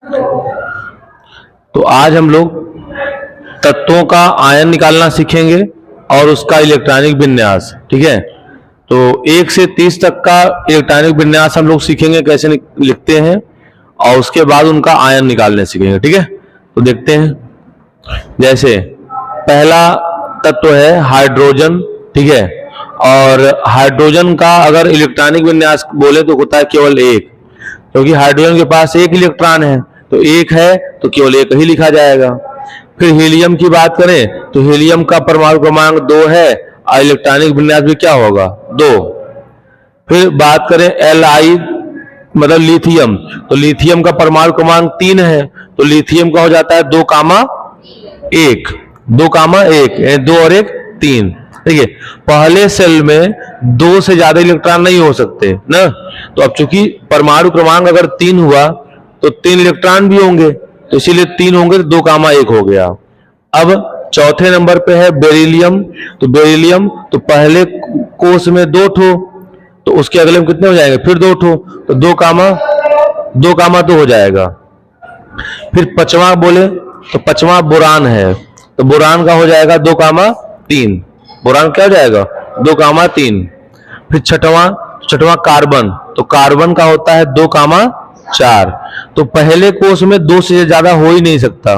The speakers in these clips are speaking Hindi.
तो आज हम लोग तत्वों का आयन निकालना सीखेंगे और उसका इलेक्ट्रॉनिक विन्यास। ठीक है, तो 1 से 30 तक का इलेक्ट्रॉनिक विन्यास हम लोग सीखेंगे कैसे लिखते हैं, और उसके बाद उनका आयन निकालने सीखेंगे। ठीक है, तो देखते हैं। जैसे पहला तत्व है हाइड्रोजन। ठीक है, और हाइड्रोजन का अगर इलेक्ट्रॉनिक विन्यास बोले तो होता है केवल एक, क्योंकि हाइड्रोजन के पास एक इलेक्ट्रॉन है, तो एक है तो केवल एक ही लिखा जाएगा। फिर हीलियम की बात करें तो हीलियम का परमाणु क्रमांक 2 है और इलेक्ट्रॉनिक विन्यास भी क्या होगा, 2। फिर बात करें Li मतलब लिथियम, तो लिथियम का परमाणु क्रमांक 3 है, तो लिथियम का हो जाता है 2,1, 2,1, 2 और 1 3। ठीक है, पहले सेल में 2 से ज्यादा इलेक्ट्रॉन नहीं हो सकते ना, तो अब चूंकि परमाणु क्रमांक अगर 3 हुआ तो 3 इलेक्ट्रॉन भी होंगे, तो इसीलिए 3 होंगे तो 2,1 हो गया। अब चौथे नंबर पे है बेरिलियम, तो बेरिलियम तो पहले कोष में 2 ठो, तो उसके अगले में कितने हो जाएंगे, फिर 2 ठो, तो 2,2 हो जाएगा। फिर पांचवा बोले तो पांचवा बोरान है, तो बोरान का हो जाएगा 2,3, बोरान क्या हो जाएगा 2,3। फिर छठवां कार्बन, तो कार्बन का होता है 2,4, तो पहले कोष में 2 से ज्यादा हो ही नहीं सकता,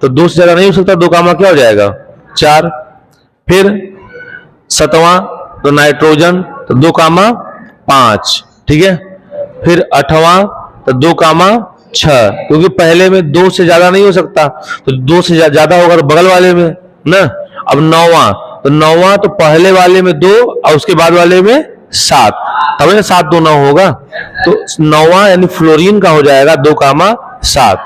तो 2 से ज्यादा नहीं हो सकता, 2 क्या हो जाएगा 4। फिर 7वां तो नाइट्रोजन, तो 2,5। ठीक है, फिर 8वां तो 2,6, क्योंकि पहले में 2 से ज्यादा नहीं हो सकता, तो 2 से ज्यादा होगा तो बगल वाले में ना। अब 9वां, तो 9वां तो पहले वाले में 2 और उसके बाद वाले में 7, तब 7 2 9 होगा, तो 9वां यानी फ्लोरीन का हो जाएगा 2,7।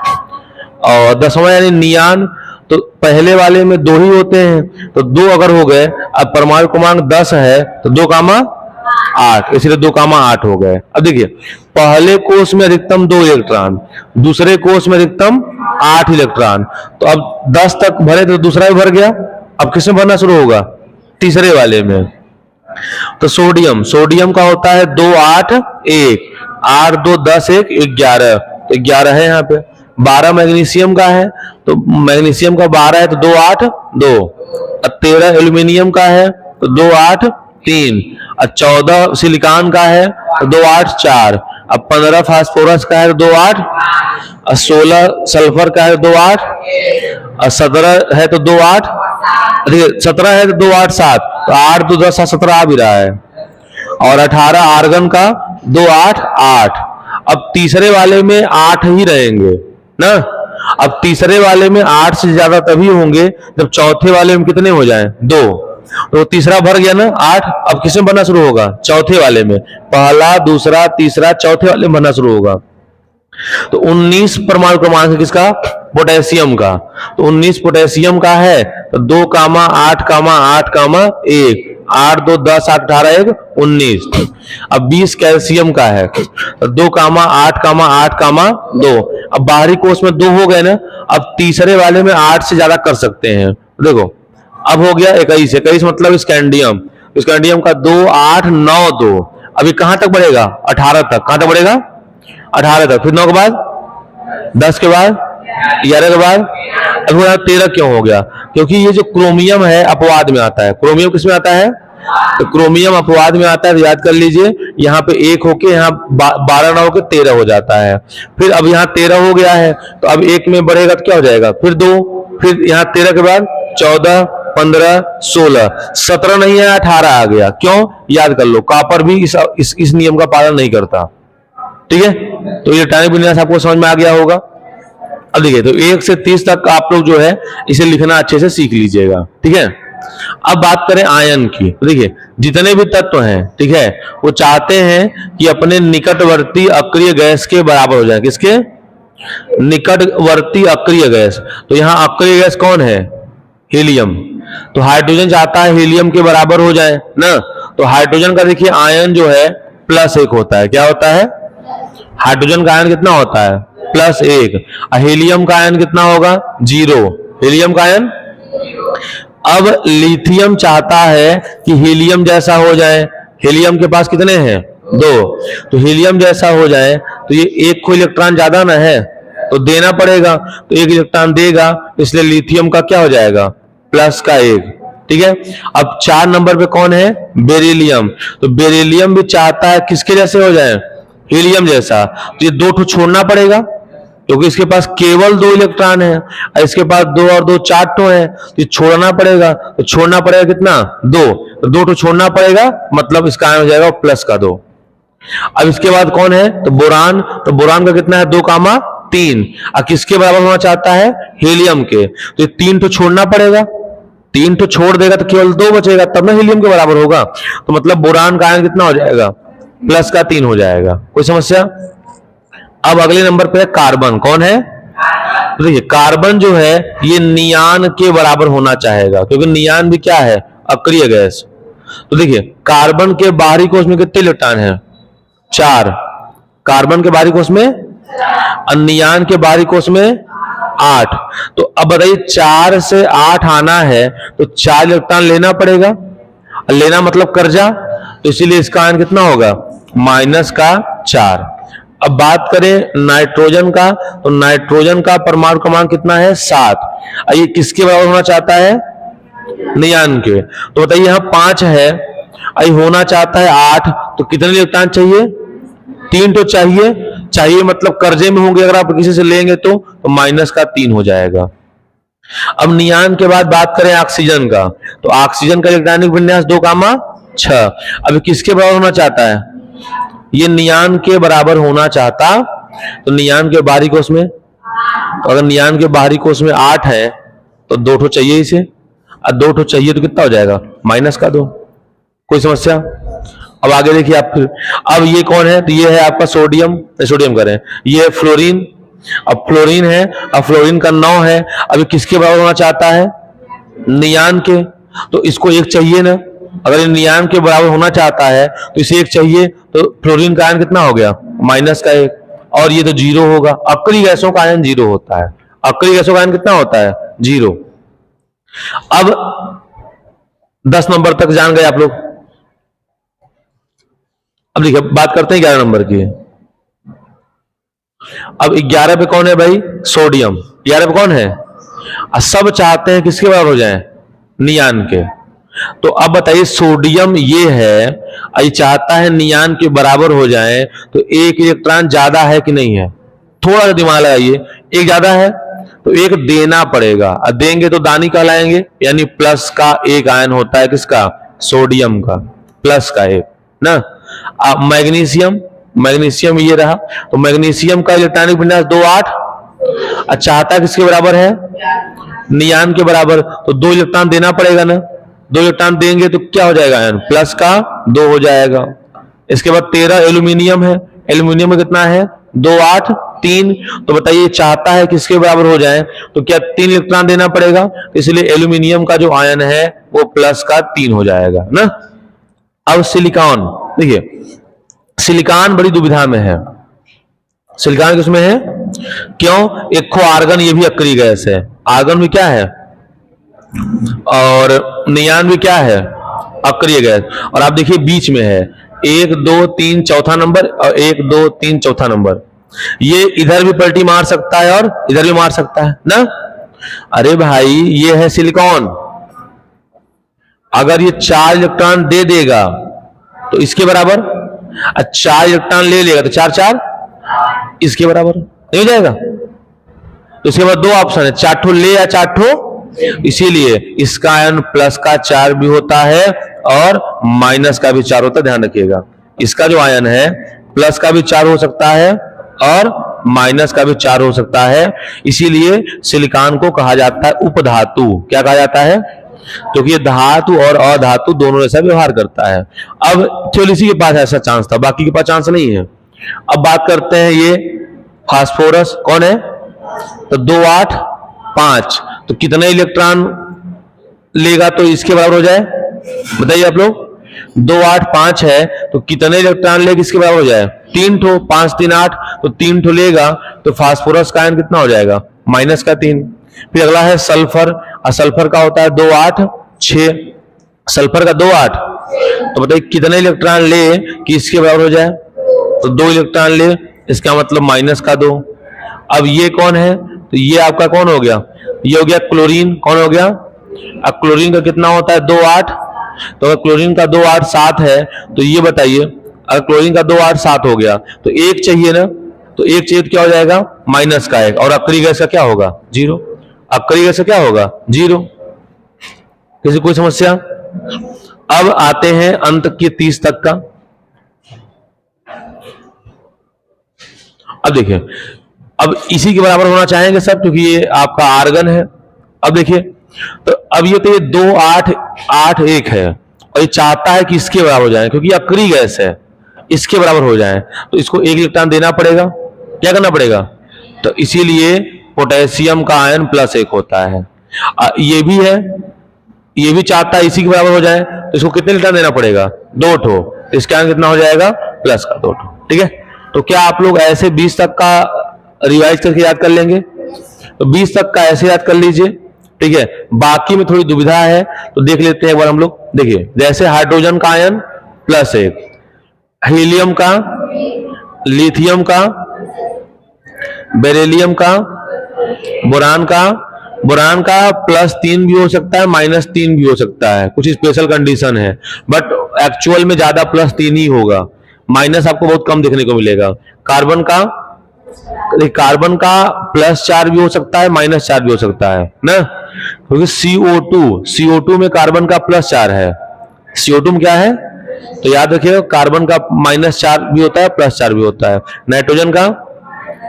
और 10वां यानी नियान, तो पहले वाले में 2 ही होते हैं, तो 2 अगर हो गए, अब परमाणु क्रमांक 10 है तो 2,8, इसलिए 2,8 हो गए। अब देखिए, पहले कोष में अधिकतम 2 इलेक्ट्रॉन, दूसरे कोष में अधिकतम 8 इलेक्ट्रॉन, तो अब 10 तक भरे तो दूसरा भी भर गया, अब किसमें भरना शुरू होगा, तीसरे वाले में। तो सोडियम, सोडियम का होता है 2 8 1, 8 2 10 1 11, तो 11 है यहाँ पे। 12 मैग्नीशियम का है, तो मैग्नीशियम का 12 है तो 2 8 2। अब 13 एल्यूमिनियम का है तो 2 8 3। और 14 सिलिकॉन का है तो 2 8 4। अब 15 फास्फोरस का है तो 2 8। और 16 सल्फर का है तो 2 8। और 17 है तो 2 8, 17 है तो 2 8 7, तो 8 2 10 17 आ भी रहा है। और 18 आर्गन का 2 8 8। अब तीसरे वाले में 8 ही रहेंगे ना, अब तीसरे वाले में 8 से ज्यादा तभी होंगे जब चौथे वाले में कितने हो जाएं, 2, तो तीसरा भर गया ना 8। अब किसमें बनना शुरू होगा, चौथे वाले में, पहला दूसरा तीसरा चौथे वाले में बनना शुरू होगा। तो 19 परमाणु क्रमांक है किसका, पोटेशियम का, तो 19 पोटेशियम का है तो 2, 8, 8, 1, 8 2 10 8 18 1 19। अब 20 कैल्शियम का है तो 2, 8, 8, 2। अब बाहरी कोष में 2 हो गए ना, अब तीसरे वाले में 8 से ज्यादा कर सकते हैं। देखो अब हो गया 21, 21 मतलब स्कैंडियम, स्कैंडियम का 2 8 9 2। अभी कहां तक बढ़ेगा, 18 तक, कहां तक बढ़ेगा 18 तक, फिर 9 के बाद 10 के बाद 11 के बाद, अब 13 क्यों हो गया, क्योंकि ये जो क्रोमियम है अपवाद में आता है। क्रोमियम किस में आता है, तो क्रोमियम अपवाद में आता है, तो याद कर लीजिए यहाँ पे 1 होके यहाँ 12 ना होके 13 हो जाता है। फिर अब यहाँ 13 हो गया है, तो अब 1 में बढ़ेगा तो क्या हो जाएगा, फिर 2, फिर यहाँ 13 के बाद 14 15 16 17 नहीं है 18 आ गया। क्यों, याद कर लो, कॉपर भी इस नियम का पालन नहीं करता। ठीक है, तो ये इलेक्ट्रॉनिक विन्यास आपको समझ में आ गया होगा। अब देखिए, तो 1 से 30 तक आप लोग जो है इसे लिखना अच्छे से सीख लीजिएगा। ठीक है, अब बात करें आयन की, तो देखिए जितने भी तत्व हैं, ठीक है, वो चाहते हैं कि अपने निकटवर्ती अक्रिय गैस के बराबर हो जाए। किसके, निकटवर्ती अक्रिय गैस, तो यहाँ अक्रिय गैस कौन है, हीलियम, तो हाइड्रोजन चाहता है हीलियम के बराबर हो जाए ना, तो हाइड्रोजन का देखिए आयन जो है +1 होता है। क्या होता है, हाइड्रोजन का आयन कितना होता है, +1। हीलियम का आयन कितना होगा, 0, हीलियम का आयन। अब लिथियम चाहता है कि हीलियम जैसा हो जाए, हीलियम के पास कितने हैं, 2, तो हीलियम जैसा हो जाए तो ये 1 को इलेक्ट्रॉन ज्यादा ना है, तो देना पड़ेगा, तो एक इलेक्ट्रॉन देगा, इसलिए लिथियम का क्या हो जाएगा, प्लस का एक। ठीक है, अब 4 नंबर पे कौन है, बेरिलियम। तो बेरिलियम भी चाहता है किसके जैसे हो जाए, हीलियम जैसा। तो ये 2 ठो छोड़ना पड़ेगा, क्योंकि इसके पास केवल 2 इलेक्ट्रॉन है, इसके पास 2 और 2 4 ठो है, तो ये छोड़ना पड़ेगा। तो छोड़ना पड़ेगा कितना, 2। तो 2 ठो छोड़ना पड़ेगा, मतलब इसका आयन हो जाएगा प्लस का 2। अब इसके बाद कौन है, तो बोरान। तो बोरान का कितना है, 2,3। अब किसके बराबर होना चाहता है, हीलियम के। तो 3 तो छोड़ना पड़ेगा, 3 तो छोड़ देगा तो केवल 2 बचेगा, तब ना हीलियम के बराबर होगा। तो मतलब बोरान का आयन कितना हो जाएगा, प्लस का 3 हो जाएगा। कोई समस्या। अब अगले नंबर पे है कार्बन। कौन है, तो देखिए कार्बन जो है ये नियान के बराबर होना चाहेगा, क्योंकि नियान भी क्या है, अक्रिय गैस। तो देखिए कार्बन के बाहरी कोश में कितने इलेक्ट्रॉन है, 4। कार्बन के बाहरी कोश में, नियान के बाहरी कोश में 8। तो अब बताइए 4 से 8 आना है, तो 4 इलेक्ट्रॉन लेना पड़ेगा, लेना मतलब कर्जा, तो इसीलिए इसका आयन कितना होगा, माइनस का 4। अब बात करें नाइट्रोजन का, तो नाइट्रोजन का परमाणु क्रमांक कितना है, 7। ये किसके बराबर होना चाहता है, नियान के। तो बताइए यहां 5 है, आई होना चाहता है 8, तो कितने इलेक्ट्रॉन चाहिए, 3 तो चाहिए मतलब कर्जे में होंगे, अगर आप किसी से लेंगे तो माइनस का 3 हो जाएगा। अब नियान के बाद बात करें ऑक्सीजन का, तो ऑक्सीजन का इलेक्ट्रॉनिक विन्यास 2,6। अब किसके बराबर होना चाहता है, ये नियान के बराबर होना चाहता। तो नियान के बाहरी कोश में, तो अगर नियान के बाहरी कोश में 8 है, तो 2 ठो चाहिए इसे, और 2 ठो चाहिए तो कितना हो जाएगा, माइनस का 2। कोई समस्या। अब आगे देखिए आप फिर, अब ये कौन है, तो ये है आपका सोडियम करें, ये है फ्लोरीन। अब फ्लोरीन है, अब फ्लोरीन का 9 है, अभी किसके बराबर होना चाहता है, नियान के। तो इसको 1 चाहिए ना, अगर ये नियान के बराबर होना चाहता है तो इसे 1 चाहिए, तो फ्लोरीन का आयन कितना हो गया, माइनस का 1, और ये तो 0 होगा। अक्रिय गैसों का आयन 0 होता है, अक्रिय गैसों का आयन कितना होता है, 0। अब 10 नंबर तक जान गए आप लोग। अब देखिए बात करते हैं 11 नंबर की। अब 11 पे कौन है भाई, सोडियम। 11 पे कौन है, सब चाहते हैं किसके बराबर हो जाए, नियान के। तो अब बताइए सोडियम ये है, ये चाहता है नियान के बराबर हो जाए, तो 1 इलेक्ट्रॉन ज्यादा है कि नहीं है, थोड़ा सा दिमाग लगाइए। 1 ज्यादा है तो 1 देना पड़ेगा, और देंगे तो दानी कहलाएंगे, यानी प्लस का 1 आयन होता है किसका, सोडियम का, प्लस का 1 ना। अब मैग्नीशियम ये रहा, तो मैग्नीशियम का इलेक्ट्रॉनिक विन्यास 2,8। चाहता किसके बराबर है, नियान के बराबर, तो 2 इलेक्ट्रॉन देना पड़ेगा ना, 2 इलेक्ट्रॉन देंगे तो क्या हो जाएगा आयन, प्लस का 2 हो जाएगा। इसके बाद 13 एल्यूमिनियम है, एल्यूमिनियम में कितना है, 2, 8, 3। तो बताइए चाहता है किसके बराबर हो जाए, तो क्या 3 इलेक्ट्रॉन देना पड़ेगा, इसलिए एल्यूमिनियम का जो आयन है वो प्लस का 3 हो जाएगा ना। अब सिलिकॉन, देखिए सिलिकॉन बड़ी दुविधा में है। सिलिकॉन किसमें है, क्यों, एक खो आर्गन, ये भी अक्रिय गैस है, आर्गन भी क्या है, और नियान भी क्या है, अक्रिय गैस। और आप देखिए बीच में है 1, 2, 3 चौथा नंबर, और 1, 2, 3 चौथा नंबर। ये इधर भी पलटी मार सकता है और इधर भी मार सकता है ना। अरे भाई ये है सिलिकॉन, अगर ये 4 इलेक्ट्रॉन दे देगा तो इसके बराबर, 4 इलेक्ट्रॉन ले लेगा तो 4, 4 इसके बराबर नहीं हो जाएगा। तो इसके बाद 2 ऑप्शन है, 4 ठो ले या 4 ठो, इसीलिए इसका आयन प्लस का 4 भी होता है और माइनस का भी 4 होता है। ध्यान रखिएगा, इसका जो आयन है प्लस का भी 4 हो सकता है और माइनस का भी 4 हो सकता है। इसीलिए सिलिकॉन को कहा जाता है उपधातु। क्या कहा जाता है, क्योंकि ये धातु और अधातु दोनों जैसा व्यवहार करता है। अब केवल इसी के पास ऐसा चांस था, बाकी के पास चांस नहीं है। अब बात करते हैं ये फास्फोरस, कौन है, तो 2, 8, 5। तो कितने इलेक्ट्रॉन लेगा तो इसके बराबर हो जाए, बताइए आप लोग। 2, 8, 5 है तो कितने इलेक्ट्रॉन लेगा इसके बराबर हो जाए, 3 ठो, 5, 3, 8, तो 3 ठो लेगा तो फास्फोरस का आयन कितना हो जाएगा, माइनस का 3। फिर अगला है सल्फर, और सल्फर का होता है 2, 8, 6। सल्फर का 2, 8, तो बताइए कितने इलेक्ट्रॉन ले कि इसके बराबर हो जाए, तो 2 इलेक्ट्रॉन ले, इसका मतलब माइनस का 2। अब ये कौन है, तो ये आपका कौन हो गया, ये हो गया क्लोरीन। कौन हो गया, अब क्लोरीन का कितना होता है 2 8, तो अगर क्लोरीन का 2 8 7 है तो ये बताइए, अगर क्लोरीन का 2 8 7 हो गया तो एक चाहिए ना, तो एक चाहिए तो क्या हो जाएगा माइनस का एक, और अक्रिय गैस का क्या होगा 0, अक्रिय गैस का क्या होगा 0। किसी कोई समस्या। अब आते हैं अंत के 30 तक का। अब देखिए, अब इसी के बराबर होना चाहेंगे सब, क्योंकि ये आपका आर्गन है। अब देखिए, तो अब ये तो ये 2 8 8 1 है, और ये चाहता है कि इसके बराबर हो जाए, क्योंकि अक्रिय गैस है, इसके बराबर हो जाए, तो इसको 1 इलेक्ट्रॉन देना पड़ेगा। क्या करना पड़ेगा, तो इसीलिए पोटेशियम का आयन +1 होता है। ये भी है, ये भी चाहता है इसी के बराबर हो जाए, तो इसको कितने इलेक्ट्रॉन देना पड़ेगा 2 ठो, इसका आयन कितना हो जाएगा प्लस का 2 ठो। ठीक है, तो क्या आप लोग ऐसे 20 तक का रिवाइज करके याद कर लेंगे, तो 20 तक का ऐसे याद कर लीजिए। ठीक है, बाकी में थोड़ी दुविधा है तो देख लेते हैं एक बार हम लोग। देखिए, जैसे हाइड्रोजन का आयन +1, हीलियम का, लिथियम का, बेरिलियम का, बोरान का +3 भी हो सकता है, -3 भी हो सकता है, कुछ स्पेशल कंडीशन है, बट एक्चुअल में ज्यादा +3 ही होगा, माइनस आपको बहुत कम देखने को मिलेगा। कार्बन का +4 भी हो सकता है, -4 भी हो सकता है ना, क्योंकि CO2 में कार्बन का +4 है। CO2 में क्या है, तो याद रखिएगा कार्बन का -4 भी होता है, +4 भी होता है। नाइट्रोजन का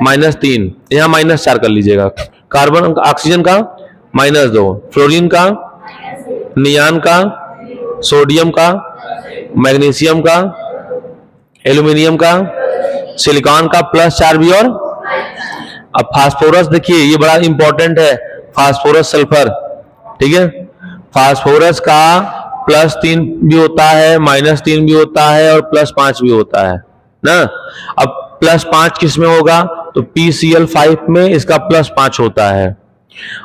-3, यहां -4 कर लीजिएगा। कार्बन ऑक्सीजन का -2, फ्लोरीन का, नियान का, सोडियम का, मैग्नीशियम का, एल्यूमिनियम का, सिलिकॉन का +4 भी। और अब फास्फोरस देखिए, ये बड़ा इंपॉर्टेंट है, फास्फोरस सल्फर। ठीक है, फास्फोरस का +3 भी होता है, -3 भी होता है, और +5 भी होता है ना। अब +5 किस में होगा, तो PCl5 में इसका +5 होता है।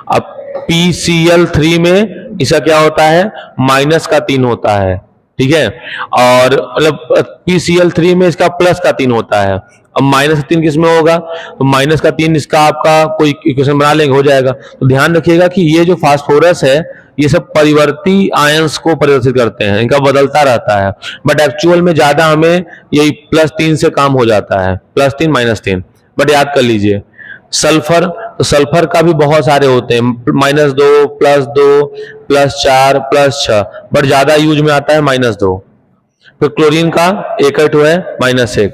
अब PCl3 में इसका क्या होता है, -3 होता है। ठीक है, और मतलब PCl3 में इसका +3 होता है। अब -3 किस में होगा, तो -3 इसका आपका कोई इक्वेशन बना लेंगे, हो जाएगा। तो ध्यान रखिएगा कि ये जो फास्फोरस है, ये सब परिवर्ती आयंस को परिवर्तित करते हैं, इनका बदलता रहता है, बट एक्चुअल में ज्यादा हमें यही +3 से काम हो जाता है, +3 -3। बट याद कर लीजिए, सल्फर, तो सल्फर का भी बहुत सारे होते हैं, -2, +2, +4, +6, बट ज्यादा यूज में आता है -2। फिर क्लोरीन का एक है -1,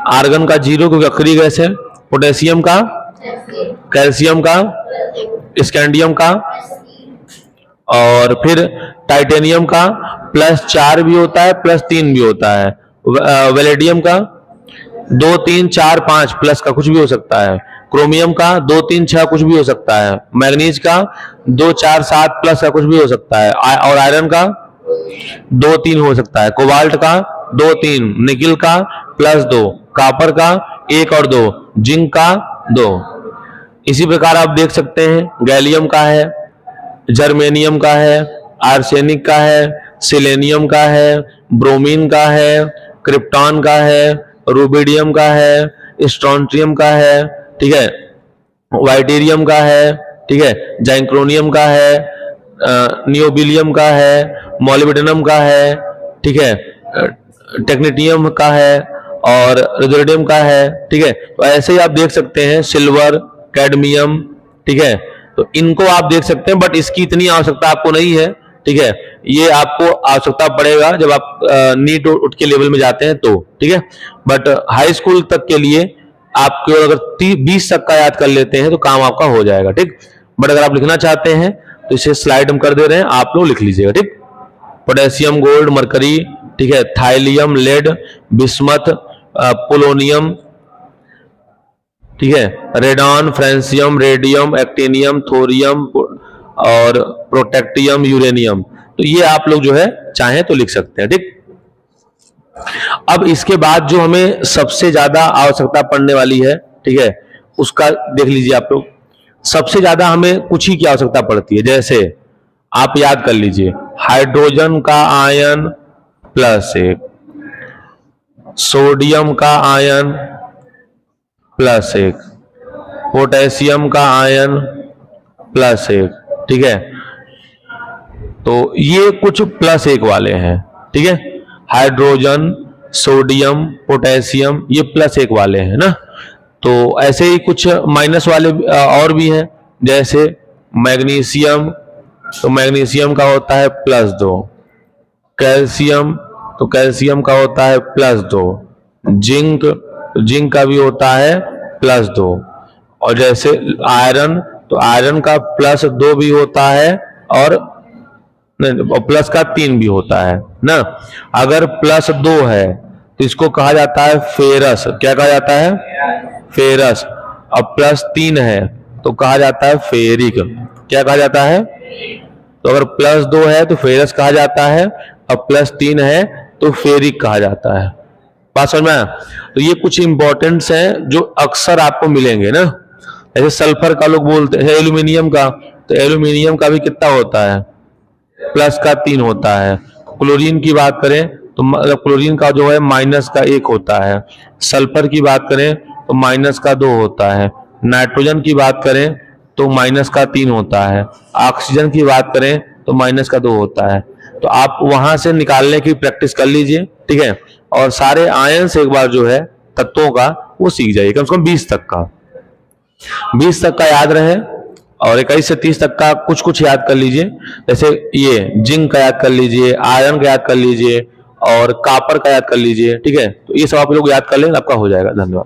आर्गन का 0 क्योंकि अक्रिय गैस है, पोटेशियम का, कैल्शियम का, स्कैंडियम का, और फिर टाइटेनियम का +4 भी होता है, +3 भी होता है। वेलेडियम का 2 3 4 5 प्लस का कुछ भी हो सकता है। क्रोमियम का 2 3 6 कुछ भी हो सकता है। मैग्नीज का 2 4 7 प्लस का कुछ भी हो सकता है, और आयरन का 2 3 हो सकता है। कोबाल्ट का 2 3, निकिल का +2, कॉपर का 1 और 2, जिंक का 2। इसी प्रकार आप देख सकते हैं गैलियम का है, जर्मेनियम का है, आर्सेनिक का है, सिलेनियम का है, ब्रोमीन का है, क्रिप्टॉन का है, रूबिडियम का है, स्ट्रोंटियम का है, ठीक है, वाइटेरियम का है, ठीक है, जैंक्रोनियम का है, नियोबिलियम का है, मोलिब्डेनम का है, ठीक है, टेक्नीटियम का है, और रेडियम का है। ठीक है, तो ऐसे ही आप देख सकते हैं सिल्वर, कैडमियम, ठीक है, तो इनको आप देख सकते हैं, बट इसकी इतनी आवश्यकता आपको नहीं है। ठीक है, ये आपको आवश्यकता पड़ेगा जब आप नीट उठ के लेवल में जाते हैं तो। ठीक है, बट हाई स्कूल तक के लिए आपको अगर 20 तक का याद कर लेते हैं तो काम आपका हो जाएगा। ठीक, बट अगर आप लिखना चाहते हैं तो इसे स्लाइड हम कर दे रहे हैं, आप लोग लिख लीजिएगा। ठीक, पोटेशियम, गोल्ड, मरकरी, ठीक है, थाइलियम, लेड, बिस्मथ, पोलोनियम, ठीक है, radon, francium, radium, actinium, thorium और प्रोटेक्टियम, यूरेनियम। तो ये आप लोग जो है चाहें तो लिख सकते हैं। ठीक, अब इसके बाद जो हमें सबसे ज्यादा आवश्यकता पड़ने वाली है, ठीक है, उसका देख लीजिए आप लोग। सबसे ज्यादा हमें कुछ ही की आवश्यकता पड़ती है, जैसे आप याद कर लीजिए हाइड्रोजन का आयन +1, सोडियम का आयन +1, पोटेशियम का आयन +1, ठीक है। तो ये कुछ +1 वाले हैं, ठीक है। हाइड्रोजन, सोडियम, पोटेशियम ये +1 वाले हैं ना। तो ऐसे ही कुछ माइनस वाले और भी हैं, जैसे मैग्नीशियम, तो मैग्नीशियम का होता है +2, कैल्शियम, तो कैल्शियम का होता है +2, जिंक, तो जिंक का भी होता है +2, और जैसे आयरन, तो आयरन का +2 भी होता है और प्लस का 3 भी होता है ना। अगर +2 है तो इसको कहा जाता है फेरस। क्या कहा जाता है? फेरस। अब +3 है तो कहा जाता है फेरिक। क्या कहा जाता है? तो अगर +2 है तो फेरस कहा जाता है, अब +3 है तो फेरिक कहा जाता है। बात समझ में आया? तो ये कुछ इंपॉर्टेंट्स हैं जो अक्सर आपको मिलेंगे ना। जैसे सल्फर का लोग बोलते हैं, एल्यूमिनियम का, तो एल्यूमिनियम का भी कितना होता है? +3 होता है। क्लोरीन की बात करें तो मतलब क्लोरीन का जो है -1 होता है। सल्फर की बात करें तो -2 होता है। नाइट्रोजन की बात करें तो -3 होता है। ऑक्सीजन की बात करें तो -2 होता है। तो आप वहां से निकालने की प्रैक्टिस कर लीजिए, ठीक है। और सारे आयन से एक बार जो है तत्वों का वो सीख जाइए, कम से कम 20 तक का, 20 तक का याद रहे, और 21 से 30 तक का कुछ कुछ याद कर लीजिए। जैसे ये जिंक का याद कर लीजिए, आयरन का याद कर लीजिए, और कॉपर का याद कर लीजिए, ठीक है। तो ये सब आप लोग याद कर लें, आपका हो जाएगा। धन्यवाद।